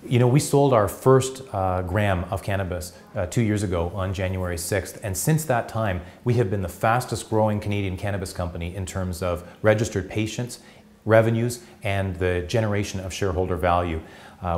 You know, we sold our first gram of cannabis 2 years ago on January 6th, and since that time, we have been the fastest growing Canadian cannabis company in terms of registered patients, revenues, and the generation of shareholder value.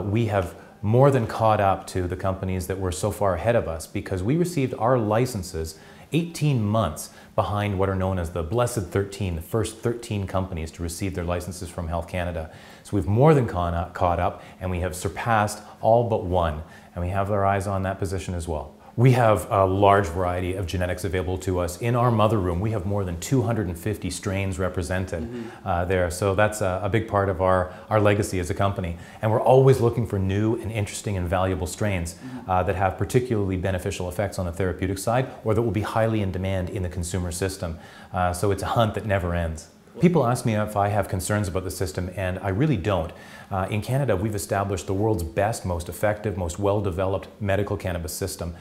We have more than caught up to the companies that were so far ahead of us because we received our licenses 18 months behind what are known as the Blessed 13, the first 13 companies to receive their licenses from Health Canada. So we've more than caught up, and we have surpassed all but one, and we have our eyes on that position as well. We have a large variety of genetics available to us. In our mother room, we have more than 250 strains represented there. So that's a big part of our legacy as a company. And we're always looking for new and interesting and valuable strains that have particularly beneficial effects on the therapeutic side or that will be highly in demand in the consumer system. So it's a hunt that never ends. People ask me if I have concerns about the system, and I really don't. In Canada, we've established the world's best, most effective, most well-developed medical cannabis system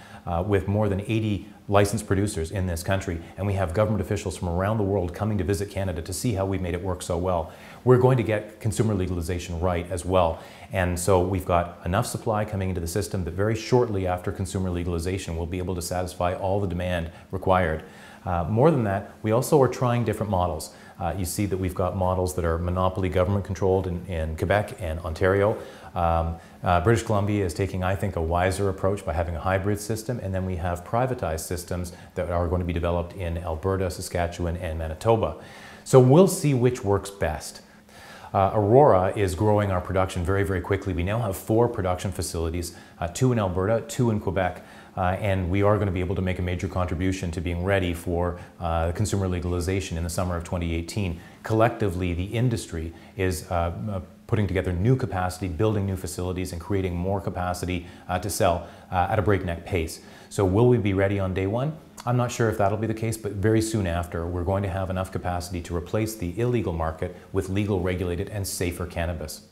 with more than 80 licensed producers in this country, and we have government officials from around the world coming to visit Canada to see how we've made it work so well. We're going to get consumer legalization right as well, and so we've got enough supply coming into the system that very shortly after consumer legalization we'll be able to satisfy all the demand required. More than that, we also are trying different models. You see that we've got models that are monopoly government controlled in Quebec and Ontario. British Columbia is taking, I think, a wiser approach by having a hybrid system, and then we have privatized systems that are going to be developed in Alberta, Saskatchewan, and Manitoba. So we'll see which works best. Aurora is growing our production very, very quickly. We now have 4 production facilities, 2 in Alberta, 2 in Quebec, and we are going to be able to make a major contribution to being ready for consumer legalization in the summer of 2018. Collectively, the industry is putting together new capacity, building new facilities, and creating more capacity to sell at a breakneck pace. So will we be ready on day one? I'm not sure if that'll be the case, but very soon after, we're going to have enough capacity to replace the illegal market with legal, regulated, and safer cannabis.